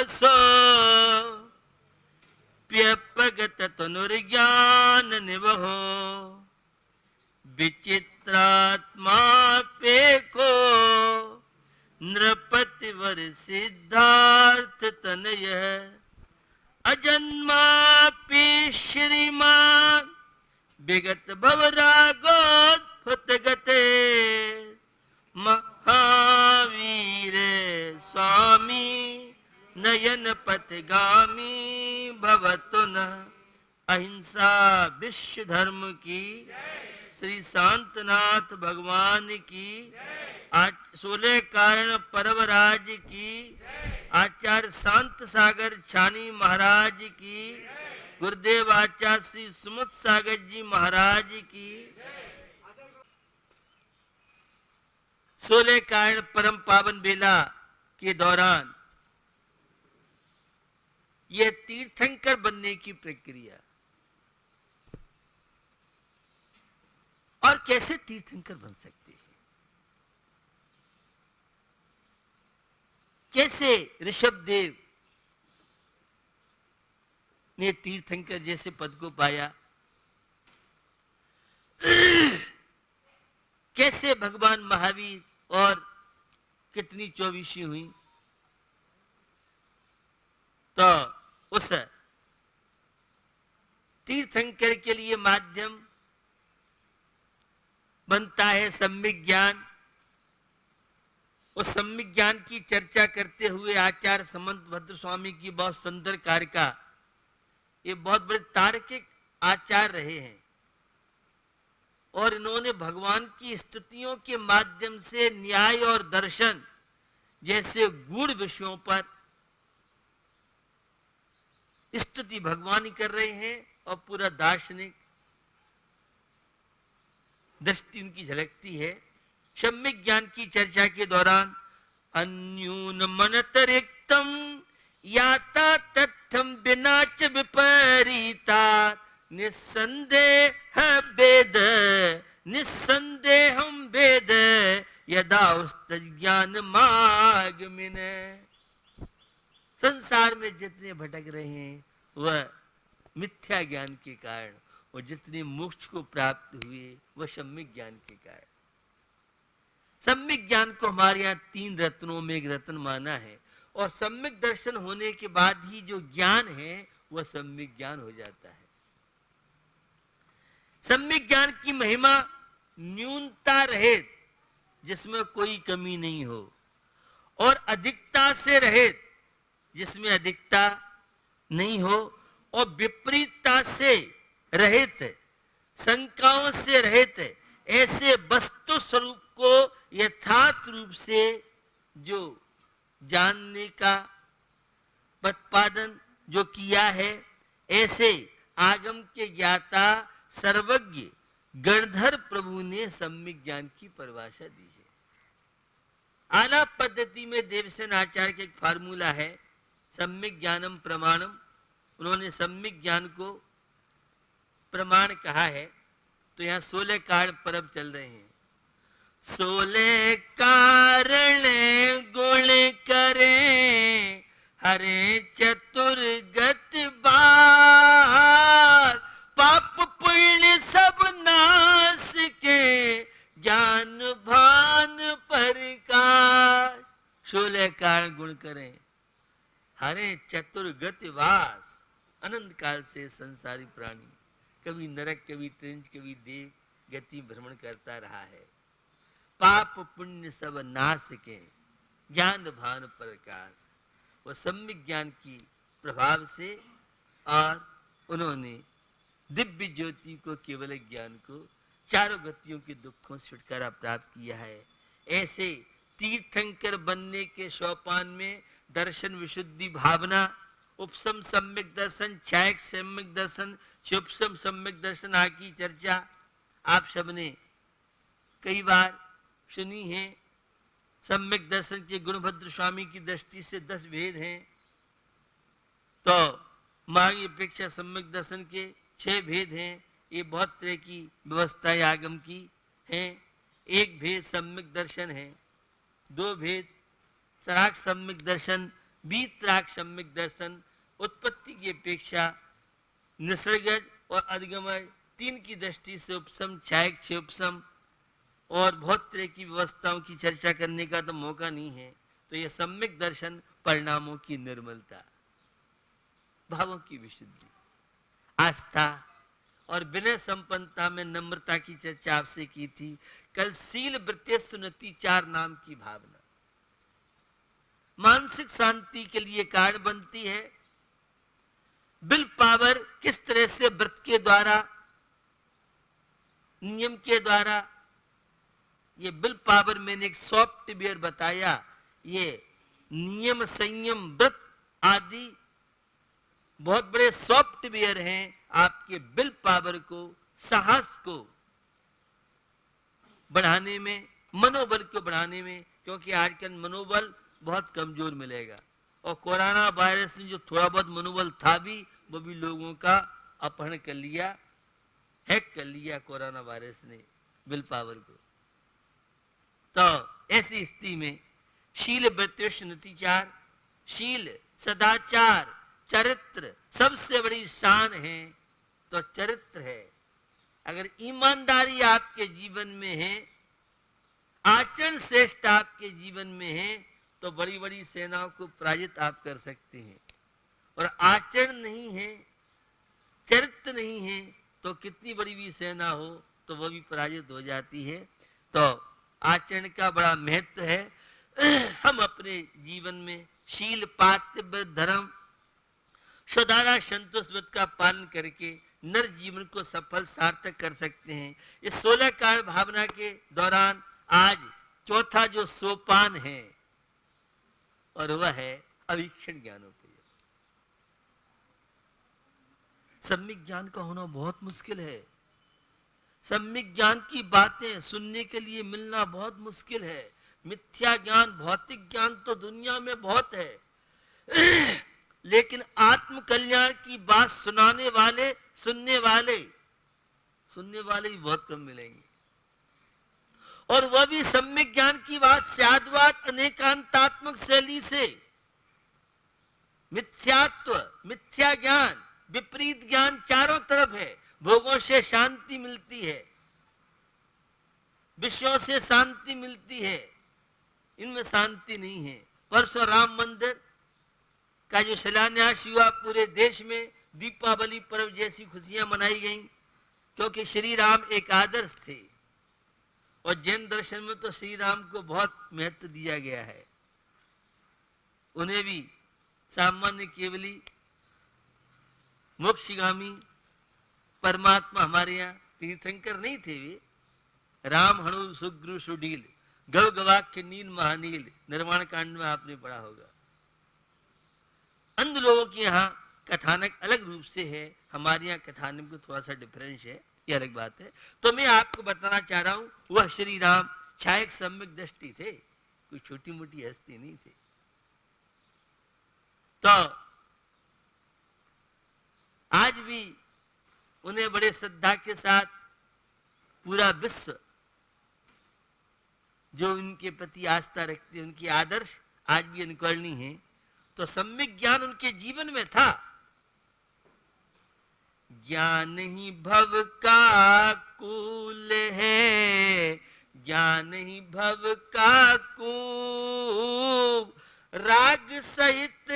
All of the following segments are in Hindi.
सो प्यपगत तनुर्ज्ञान निवहो विचित्रात्मा पेको नृपति वर सिद्धार्थ तनय अजन्मापि श्रीमान विगत भवरागोत्फुत गते महावीर स्वामी नयन पथगामी भवतु न। अहिंसा विश्व धर्म की, श्री शांतनाथ भगवान की, 16 कारण परवराज की, आचार्य शांत सागर छानी महाराज की, गुरुदेव आचार्य श्री सुमत सागर जी महाराज की। 16 कारण परम पावन बेला के दौरान यह तीर्थंकर बनने की प्रक्रिया, और कैसे तीर्थंकर बन सकते हैं, कैसे ऋषभदेव ने तीर्थंकर जैसे पद को पाया, कैसे भगवान महावीर और कितनी चौबीसी हुई। तो उस तीर्थंकर के लिए माध्यम बनता है सम्यक ज्ञान। उस सम्यक ज्ञान की चर्चा करते हुए आचार्य समंत भद्र स्वामी की बहुत सुंदर कारिका, ये बहुत बड़े तार्किक आचार्य रहे हैं और इन्होंने भगवान की स्तुतियों के माध्यम से न्याय और दर्शन जैसे गूढ़ विषयों पर स्तुति भगवान ही कर रहे हैं और पूरा दार्शनिक दृष्टि उनकी झलकती है। सम्यक ज्ञान की चर्चा के दौरान अन्यून मनतरिक्तम याता तथ्यम बिना च विपरीता निस्संदेह वेद निस्संदेहम वेद यदा उस्त ज्ञान मार्ग में। संसार में जितने भटक रहे हैं वह मिथ्या ज्ञान के कारण, और जितने मोक्ष को प्राप्त हुए वह सम्यक ज्ञान के कारण। सम्यक ज्ञान को हमारे यहाँ 3 रत्नों में एक रत्न माना है, और सम्यक दर्शन होने के बाद ही जो ज्ञान है वह सम्यक ज्ञान हो जाता है। सम्यक ज्ञान की महिमा न्यूनता रहित, जिसमें कोई कमी नहीं हो, और अधिकता से रहित, जिसमें अधिकता नहीं हो, और विपरीतता से रहित, शंकाओं से रहित, ऐसे वस्तु स्वरूप को यथार्थ रूप से जो जानने का प्रतिपादन जो किया है, ऐसे आगम के ज्ञाता सर्वज्ञ गणधर प्रभु ने सम्यक ज्ञान की परिभाषा दी है। आलाप पद्धति में देवसेन आचार्य का एक फार्मूला है, सम्यक ज्ञानम प्रमाणम। उन्होंने सम्यक ज्ञान को प्रमाण कहा है। तो यहाँ 16 कारण पर्व चल रहे हैं। 16 कारण गुण करे हरे चतुर्गत बार, पाप पुण्य सब नाश के ज्ञान भान प्रकाश। 16 कारण गुण करें हरे चतुर्गत वास, अनंत काल से संसारी प्राणी कभी नरक कभी त्रिंज कभी देव गति भ्रमण करता रहा है। पाप पुण्य सब नाश के ज्ञान भान प्रकाश, वह सम्यक ज्ञान की प्रभाव से, और उन्होंने दिव्य ज्योति को, केवल ज्ञान को, चारों गतियों के दुखों से छुटकारा प्राप्त किया है। ऐसे तीर्थंकर बनने के सोपान में दर्शन विशुद्धि भावना, उपसम सम्यक दर्शन, छायक सम्यक दर्शन, शुभसम सम्यक दर्शन आदि की चर्चा आप सबने कई बार सुनी है। सम्यक दर्शन के गुणभद्र स्वामी की दृष्टि से 10 भेद हैं, तो मांगी अपेक्षा सम्यक दर्शन के 6 भेद हैं। ये बहुत तरह की व्यवस्थाएं आगम की हैं। एक भेद सम्यक दर्शन है, 2 भेद सराग सम्यक दर्शन वीतराग सम्यक दर्शन उत्पत्ति की अपेक्षा निसर्गज और अधिगमय तीन की दृष्टि से उपसम, छायक से उपसम और बहुत तरह की व्यवस्थाओं की चर्चा करने का तो मौका नहीं है। तो यह सम्यक दर्शन परिणामों की निर्मलता, भावों की विशुद्धि, आस्था और विनय संपन्नता में नम्रता की चर्चा आपसे की थी। कल शील वृत्ति सुनति चार नाम की भावना मानसिक शांति के लिए कारण बनती है। विल पावर किस तरह से व्रत के द्वारा, नियम के द्वारा, ये विल पावर मैंने एक सॉफ्टवेयर बताया, ये नियम संयम व्रत आदि बहुत बड़े सॉफ्टवेयर हैं आपके विल पावर को, साहस को बढ़ाने में, मनोबल को बढ़ाने में। क्योंकि आजकल मनोबल बहुत कमजोर मिलेगा और कोरोना वायरस में जो थोड़ा बहुत मनोबल था भी, वो भी लोगों का अपहरण कर लिया, हैक कर लिया कोरोना वायरस ने विल पावर को। तो ऐसी स्थिति में शील वृत्ति चार, शील सदाचार चरित्र सबसे बड़ी शान है तो चरित्र है। अगर ईमानदारी आपके जीवन में है, आचरण श्रेष्ठ आपके जीवन में है, तो बड़ी बड़ी सेनाओं को पराजित आप कर सकते हैं। और आचरण नहीं है, चरित्र नहीं है, तो कितनी बड़ी भी सेना हो तो वह भी पराजित हो जाती है। तो आचरण का बड़ा महत्व है। हम अपने जीवन में शील, पातिव्य, धर्म, सदारा, संतोष व्रत का पालन करके नर जीवन को सफल सार्थक कर सकते हैं। इस 16 कारण भावना के दौरान आज चौथा जो सोपान है और वह है अवीक्षण ज्ञानोपयोग। सम्यक ज्ञान का होना बहुत मुश्किल है। सम्यक ज्ञान की बातें सुनने के लिए मिलना बहुत मुश्किल है। मिथ्या ज्ञान, भौतिक ज्ञान तो दुनिया में बहुत है, लेकिन आत्म कल्याण की बात सुनाने वाले, सुनने वाले भी बहुत कम मिलेंगे। और वह भी सम्यक ज्ञान की बात साधुवाद अनेकांतात्मक शैली से। मिथ्यात्व, मिथ्या ज्ञान, विपरीत ज्ञान चारों तरफ है। भोगों से शांति मिलती है, विषयों से शांति मिलती है, इनमें शांति नहीं है। परसों राम मंदिर का जो शिलान्यास हुआ, पूरे देश में दीपावली पर्व जैसी खुशियां मनाई गईं, क्योंकि श्री राम एक आदर्श थे। और जैन दर्शन में तो श्री राम को बहुत महत्व दिया गया है। उन्हें भी सामान्य केवली मोक्षगामी परमात्मा, हमारे यहाँ तीर्थंकर नहीं थे वे। राम हणु सुग्रु सुडील गव गवाक्य नील महानील, निर्माण कांड में आपने पढ़ा होगा। अंध लोगों के यहाँ कथानक अलग रूप से है, हमारे यहाँ कथानक में थोड़ा सा डिफरेंस है, ये अलग बात है। तो मैं आपको बताना चाह रहा हूं, वह श्री राम छायक सम्यक दृष्टि थे, कोई छोटी मोटी हस्ती नहीं थे। तो आज भी उन्हें बड़े श्रद्धा के साथ पूरा विश्व जो उनके प्रति आस्था रखते हैं, उनकी आदर्श आज भी अनुकरणीय है। तो सम्यक ज्ञान उनके जीवन में था। ज्ञान ही भव का कूल है, ज्ञान ही भव का कूल, राग सहित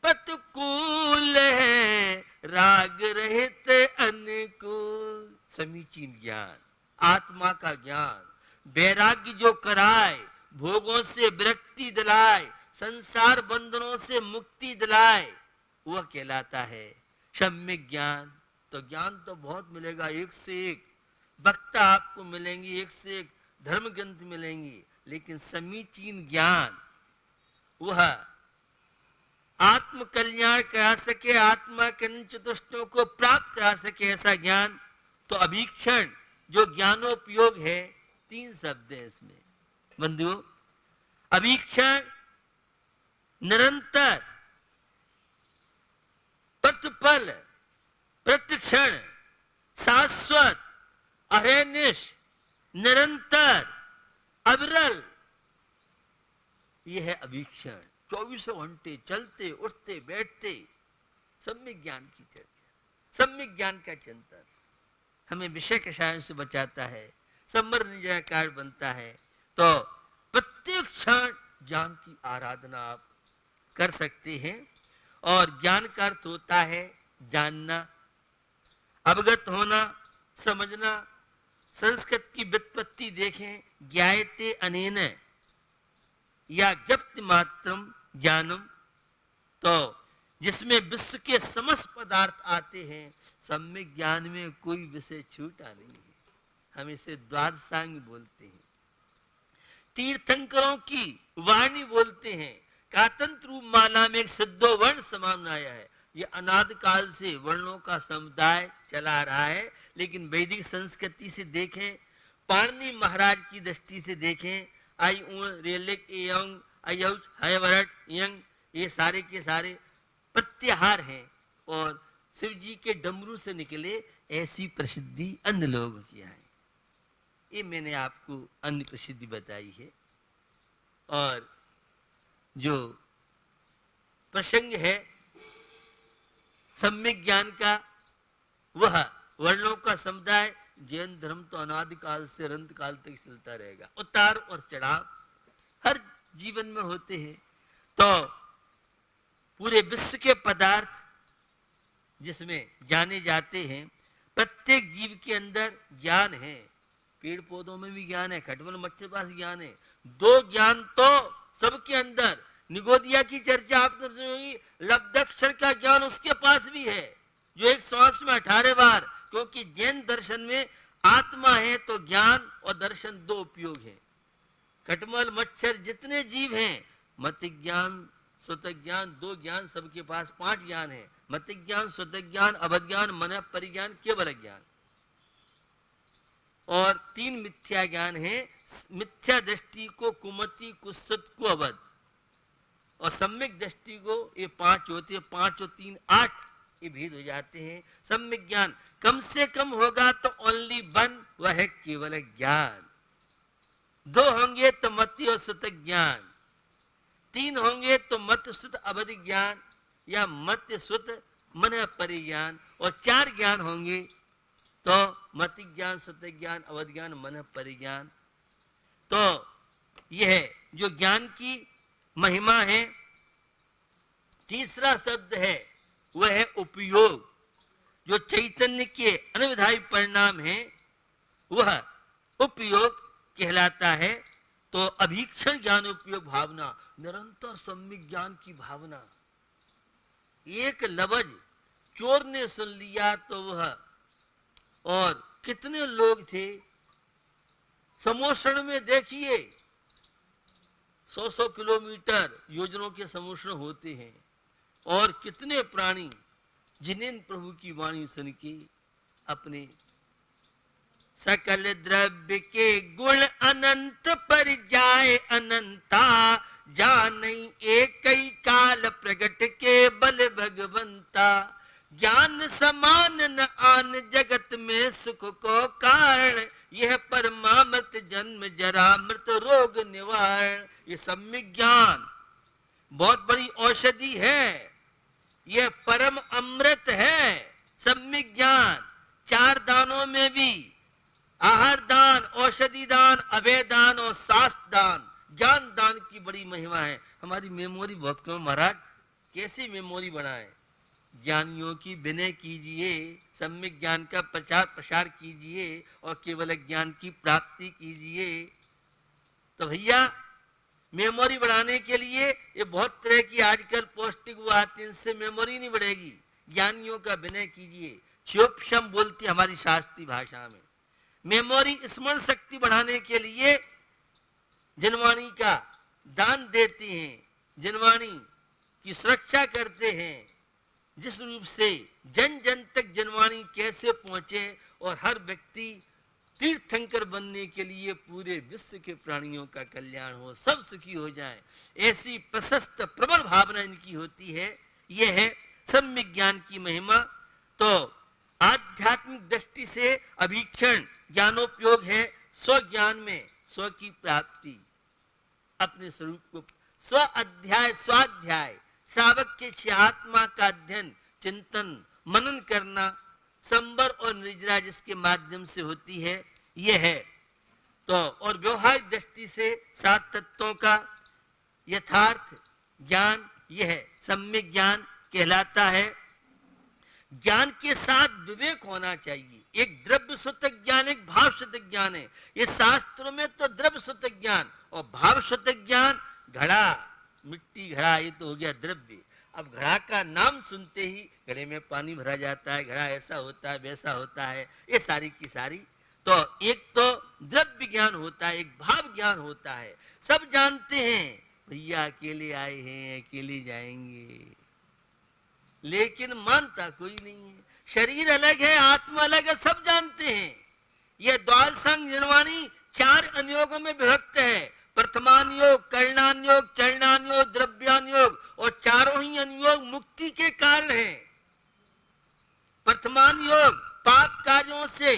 पतकूल है, राग रहित अनुकूल। समीचीन ज्ञान, आत्मा का ज्ञान, वैराग्य जो कराए, भोगों से विरक्ति दिलाए, संसार बंधनों से मुक्ति दिलाए, वह कहलाता है सम्यक ज्ञान। तो ज्ञान तो बहुत मिलेगा, एक से एक वक्ता आपको मिलेंगे, एक से एक धर्म ग्रंथ मिलेंगे, लेकिन समीचीन ज्ञान वह आत्म कल्याण करा सके, आत्मा के चतुष्टयों को प्राप्त करा सके, ऐसा ज्ञान। तो अभीक्षण जो ज्ञानोपयोग है, 3 शब्द है इसमें बंधुओं। अभीक्षण निरंतर, प्रतिपल, प्रतिक्षण, शाश्वत, अहर्निश, निरंतर, अविरल, यह है अभीक्षण। 24 घंटे चलते उठते बैठते सम्यक ज्ञान की चर्चा, सम्यक ज्ञान का चिंतन हमें विषय कषायों से बचाता है, समृद्धि कार्ड बनता है। तो प्रत्येक क्षण ज्ञान की आराधना आप कर सकते हैं। और ज्ञान का अर्थ होता है जानना, अवगत होना, समझना। संस्कृत की व्युत्पत्ति देखें, ज्ञायते अनेन या जप्त मात्रम ज्ञानम, तो जिसमें विश्व के समस्त पदार्थ आते हैं। सम्यक ज्ञान में कोई विषय छूटा नहीं है, हम इसे द्वादशांग बोलते हैं। तीर्थंकरों की वाणी बोलते हैं, कातंत्र रूप माला में एक सिद्धो वर्ण समान आया है। ये अनादि काल से वर्णों का समुदाय चला रहा है। लेकिन वैदिक संस्कृति से देखें, पाणिनि महाराज की दृष्टि से देखें, आई रेलिक एयंग अयौच हयवरट यंग, ये सारे के सारे प्रत्याहार हैं और शिव जी के डमरू से निकले ऐसी प्रसिद्धि अन्य लोगों की है। ये मैंने आपको अन्य प्रसिद्धि बताई है। और जो प्रसंग है सम्यक ज्ञान का, वह वर्णों का समुदाय। जैन धर्म तो अनादिकाल से अनंत काल तक चलता रहेगा। उतार और चढ़ाव हर जीवन में होते हैं। तो पूरे विश्व के पदार्थ जिसमें जाने जाते हैं, प्रत्येक जीव के अंदर ज्ञान है। पेड़ पौधों में भी ज्ञान है, खटमल मच्छर पास ज्ञान है। दो ज्ञान तो सबके अंदर। निगोदिया की चर्चा आपने सुनी होगी, लब्धाक्षर का ज्ञान उसके पास भी है, जो एक श्वास में 18 बार। क्योंकि जैन दर्शन में आत्मा है तो ज्ञान और दर्शन दो उपयोग है। खटमल मच्छर जितने जीव हैं, मत ज्ञान स्वत ज्ञान, दो ज्ञान सबके पास, 5 ज्ञान है। मत ज्ञान, स्वत ज्ञान, अवध ज्ञान, मन परिज्ञान, केवल ज्ञान। और 3 मिथ्या ज्ञान है। मिथ्या दृष्टि को कुमति, कुत्सित को अवध, और सम्यक दृष्टि को ये 5 होते हैं। 5 और 3 8, ये भेद हो जाते हैं। सम्यक ज्ञान कम से कम होगा तो ओनली 1, वह है केवल ज्ञान। 2 होंगे तो मति और सुत ज्ञान, 3 होंगे तो मत सुत अवध ज्ञान या मत सुत मन परिज्ञान, और 4 ज्ञान होंगे तो मति ज्ञान, सुत ज्ञान, अवध ज्ञान, मन परिज्ञान। तो यह जो ज्ञान की महिमा है। तीसरा शब्द है वह है उपयोग। जो चैतन्य के अनविधायी परिणाम है वह उपयोग कहलाता है। तो अभीक्षण ज्ञान उपयोग भावना, निरंतर सम्यक ज्ञान की भावना। एक लफ्ज चोर ने सुन लिया तो वह, और कितने लोग थे समोषण में, देखिए 100-100 किलोमीटर योजनों के समोषण होते हैं। और कितने प्राणी जिन्हें प्रभु की वाणी सुन के अपने सकल द्रव्य के गुण अनंत पर जाए अनंता, जानै एक ही काल प्रगट के बल भगवंता। ज्ञान समान न आन जगत में सुख को कारण, यह परमामृत जन्म जरा मृत रोग निवारण। ये सम्यक ज्ञान बहुत बड़ी औषधि है, यह परम अमृत है। सम्यक ज्ञान 4 दानों में भी, आहार दान, औषधि दान, अभय दान और शास्त्र दान, ज्ञान दान की बड़ी महिमा है। हमारी मेमोरी बहुत कम महाराज, कैसी मेमोरी बनाए। ज्ञानियों की विनय कीजिए, सम्यक ज्ञान का प्रचार प्रसार कीजिए और केवल ज्ञान की प्राप्ति कीजिए। तो भैया मेमोरी बढ़ाने के लिए ये बहुत तरह की आजकल पौष्टिक वो आते हैं, इनसे मेमोरी नहीं बढ़ेगी। ज्ञानियों का विनय कीजिए। क्षोभक्षम बोलती हमारी शास्त्रीय भाषा में। मेमोरी स्मरण शक्ति बढ़ाने के लिए जनवाणी का दान देते हैं, जनवाणी की सुरक्षा करते हैं। जिस रूप से जन जन तक जनवाणी कैसे पहुंचे और हर व्यक्ति तीर्थंकर बनने के लिए पूरे विश्व के प्राणियों का कल्याण हो, सब सुखी हो जाए, ऐसी प्रशस्त प्रबल भावना इनकी होती है। यह है सम्यक ज्ञान की महिमा। तो आध्यात्मिक दृष्टि से अभीक्षण ज्ञानोपयोग है। स्व ज्ञान में स्व की प्राप्ति, अपने स्वरूप को स्व अध्याय स्वाध्याय, श्रावक के आत्मा का अध्ययन, चिंतन, मनन करना संबर और निर्जरा जिसके माध्यम से होती है, यह है। तो और व्यवहारिक दृष्टि से 7 तत्वों का यथार्थ ज्ञान यह सम्यक ज्ञान कहलाता है। ज्ञान के साथ विवेक होना चाहिए। एक द्रव्य सूतक ज्ञान, एक भाव सूतक ज्ञान है। ये शास्त्रों में तो द्रव्य सूतक ज्ञान और भाव सूतक ज्ञान, घड़ा, मिट्टी घड़ा, ये तो हो गया द्रव्य। अब घड़ा का नाम सुनते ही घड़े में पानी भरा जाता है, घड़ा ऐसा होता है, वैसा होता है, ये सारी की सारी। तो एक तो द्रव्य ज्ञान होता है, एक भाव ज्ञान होता है। सब जानते हैं भैया अकेले आए हैं, अकेले जाएंगे, लेकिन मानता कोई नहीं है। शरीर अलग है, आत्मा अलग है, सब जानते हैं। यह द्वादश संग निर्वाणी 4 अनुयोगों में विभक्त है। प्रथमान योग, करणान योग, चरणान योग, द्रव्यान योग, और चारों ही अनुयोग मुक्ति के कारण है। प्रथमान योग पाप कार्यों से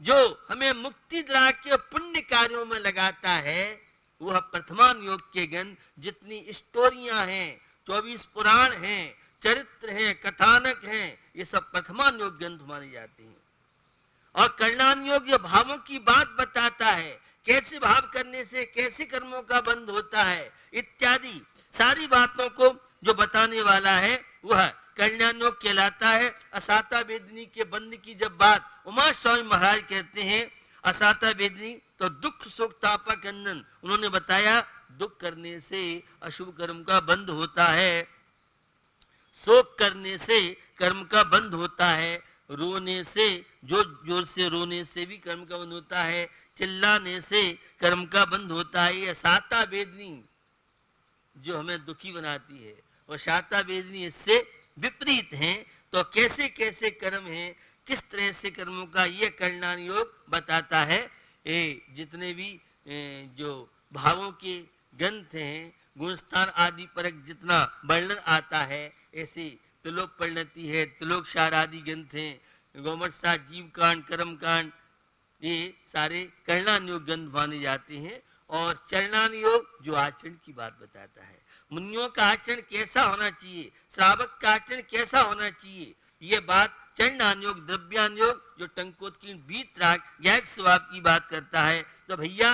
जो हमें मुक्ति दिला के पुण्य कार्यों में लगाता है, वह प्रथमान योग के गण। जितनी स्टोरियां हैं, 24 पुराण हैं, चरित्र हैं, कथानक हैं, ये सब प्रथमान योग ग्रंथ माने जाते हैं। और करणान योग ये भावों की बात बताता है, कैसे भाव करने से कैसे कर्मों का बंध होता है, इत्यादि सारी बातों को जो बताने वाला है वह करणान योग कहलाता है। असाता वेदनी के बंध की जब बात उमा स्वामी महाराज कहते हैं, असाता वेदनी तो दुख सुख तापा कंदन, उन्होंने बताया दुख करने से अशुभ कर्म का बंध होता है, शोक करने से कर्म का बंध होता है, रोने से, जोर जोर से रोने से भी कर्म का बंध होता है, चिल्लाने से कर्म का बंध होता है। यह साता वेदनी जो हमें दुखी बनाती है, और साता वेदनी इससे विपरीत हैं। तो कैसे कैसे कर्म हैं, किस तरह से कर्मों का यह करणान योग बताता है। जितने भी जो भावों के ग्रंथ हैं, गुणस्थान आदि पर जितना वर्णन आता है, ऐसे त्रिलोक परिणति है, त्रिलोक सार आदि ग्रंथ हैं, गौमठ सार, जीव कांड, कर्म कांड, ये सारे करणान योग ग्रंथ माने जाते हैं। और चरणान योग जो आचरण की बात बताता है, मुनियों का आचरण कैसा होना चाहिए, श्रावक का आचरण कैसा होना चाहिए, ये बात चरणान योग, द्रव्यान योग जो टंकोत्कीर्ण, वीतराग, ज्ञायक स्वभाव की बात करता है। तो भैया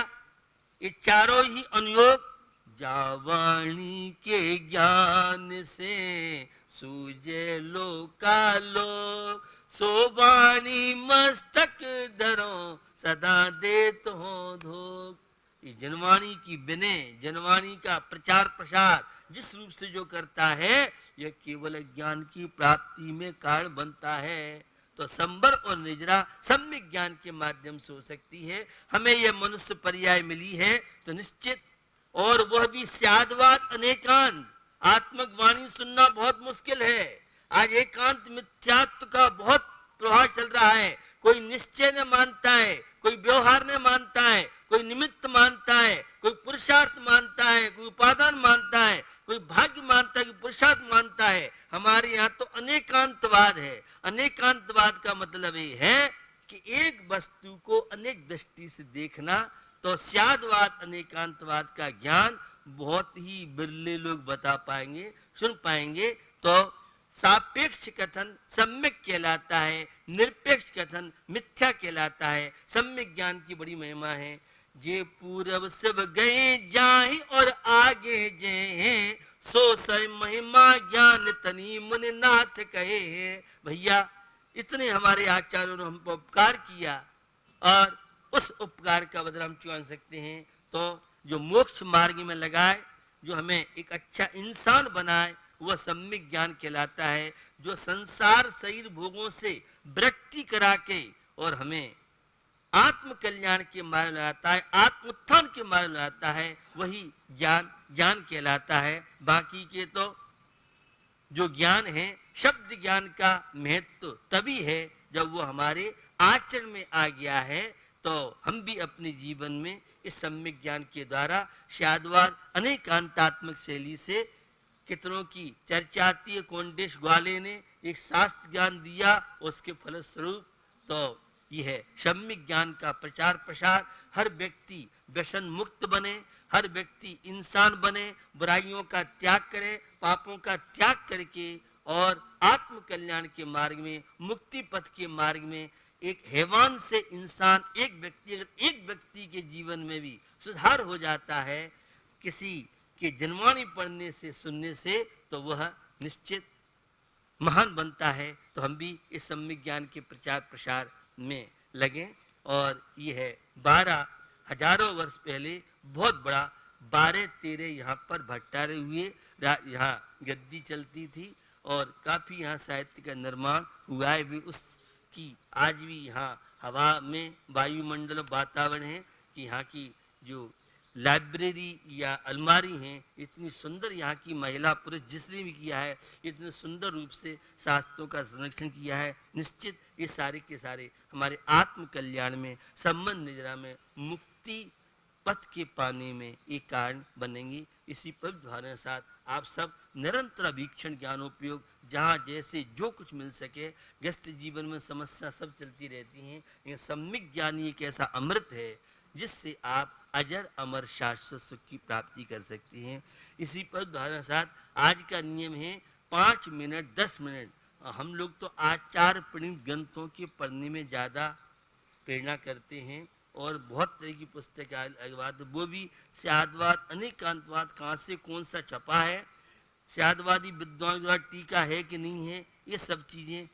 ये चारों ही अनुयोग जावाणी के ज्ञान से सूझे लोकालोक, सोबानी मस्तक धरो सदा देत हो धोख। ये जनवाणी की विनय, जनवाणी का प्रचार प्रसार जिस रूप से जो करता है, यह केवल ज्ञान की प्राप्ति में कारण बनता है। तो संबर और निजरा सम्यक ज्ञान के माध्यम से हो सकती है। हमें यह मनुष्य पर्याय मिली है तो निश्चित, और वह भी स्यादवाद अनेकांत, आत्मक वाणी सुनना बहुत मुश्किल है। आज एकांत मिथ्यात्व का बहुत प्रभाव चल रहा है। कोई निश्चय न मानता है, कोई व्यवहार न मानता है, कोई निमित्त मानता है, कोई पुरुषार्थ मानता है, कोई उपादान मानता है, कोई भाग्य मानता है, कोई पुरुषार्थ मानता है। हमारे यहाँ तो अनेकांतवाद है। अनेकांतवाद का मतलब ये है कि एक वस्तु को अनेक दृष्टि से देखना। तो स्यादवाद अनेकांतवाद का ज्ञान बहुत ही बिरले लोग बता पाएंगे, सुन पाएंगे। तो सापेक्ष कथन सम्यक कहलाता है, निरपेक्ष कथन मिथ्या कहलाता है। सम्यक ज्ञान की बड़ी महिमा है। जे पूर्व सब गए जाहि और आगे जे हैं, सो सर महिमा ज्ञान तनी मुनि नाथ कहे हैं। भैया इतने हमारे आचार्यों ने हम पर उपकार किया, और उस उपकार का बदला हम चुका सकते हैं। तो जो मोक्ष मार्ग में लगाए, जो हमें एक अच्छा इंसान बनाए, वह सम्यक ज्ञान कहलाता है। जो संसार शरीर भोगों से वृत्ति करा के और हमें आत्म कल्याण के मार्ग लगाता है, आत्म उत्थान के मार्ग लगाता है, वही ज्ञान ज्ञान कहलाता है। बाकी के तो जो ज्ञान है, शब्द ज्ञान का महत्व तभी है जब वो हमारे आचरण में आ गया है। तो हम भी अपने जीवन में इस सम्यक ज्ञान के द्वारा शायदवार अनेकांतात्मक शैली से कितनों की चर्चा आती है। कोंडेश ग्वाले ने एक शास्त्र ज्ञान दिया, उसके फलस्वरूप तो यह सम्यक ज्ञान का प्रचार प्रसार, हर व्यक्ति व्यसन मुक्त बने, हर व्यक्ति इंसान बने, बुराइयों का त्याग करे, पापों का त्याग करके और आत्म कल्याण के मार्ग में, मुक्ति पथ के मार्ग में एक हैवान से इंसान, एक व्यक्ति, अगर एक व्यक्ति के जीवन में भी सुधार हो जाता है किसी के जनवाणी पढ़ने से, सुनने से, तो वह निश्चित महान बनता है। तो हम भी इस सम्यक ज्ञान के प्रचार प्रसार में लगे। और ये है 12 हजारों वर्ष पहले बहुत बड़ा 12-13 यहाँ पर भट्टारे हुए, यहाँ गद्दी चलती थी और काफ़ी यहाँ साहित्य का निर्माण हुआ है भी। उसकी आज भी यहाँ हवा में वायुमंडल वातावरण है कि यहाँ की जो लाइब्रेरी या अलमारी हैं, इतनी सुंदर यहाँ की महिला पुरुष जिसने भी किया है, इतने सुंदर रूप से शास्त्रों का संरक्षण किया है। निश्चित ये सारे के सारे हमारे आत्म कल्याण में, संबंध निजरा में, मुक्ति पथ के पाने में एक कारण बनेंगी। इसी पर भावना के साथ आप सब निरंतर वीक्षण ज्ञानोपयोग, जहाँ जैसे जो कुछ मिल सके, व्यस्त जीवन में समस्या सब चलती रहती हैं, लेकिन सम्यक ज्ञान एक ऐसा अमृत है जिससे आप अजर अमर शाश्वत सुख की प्राप्ति कर सकते हैं। इसी पर धारणा साथ आज का नियम है 5 मिनट 10 मिनट। हम लोग तो आचार प्रणीत ग्रंथों के पढ़ने में ज़्यादा प्रेरणा करते हैं और बहुत तरह की पुस्तक वो भी स्यादवाद अनेकांतवाद कहाँ से कौन सा छपा है, स्यादवादी विद्वान द्वारा टीका है कि नहीं है, ये सब चीज़ें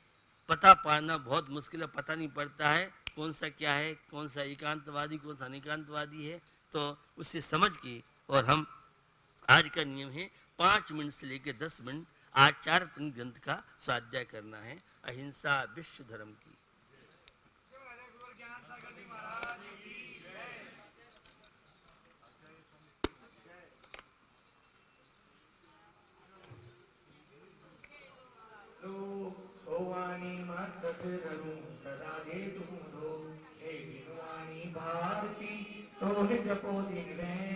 पता पाना बहुत मुश्किल है। पता नहीं पड़ता है कौन सा क्या है, कौन सा एकांतवादी कौन सा अनेकांतवादी है। तो उससे समझ के, और हम आज का नियम है 5 मिनट से लेकर 10 मिनट आचार ग्रंथ का स्वाध्याय करना है। अहिंसा विश्व धर्म की। सोवानी मस्तक धरूं सदा दे तुम दो, हे जिनवानी भारती तो जपो दिन में।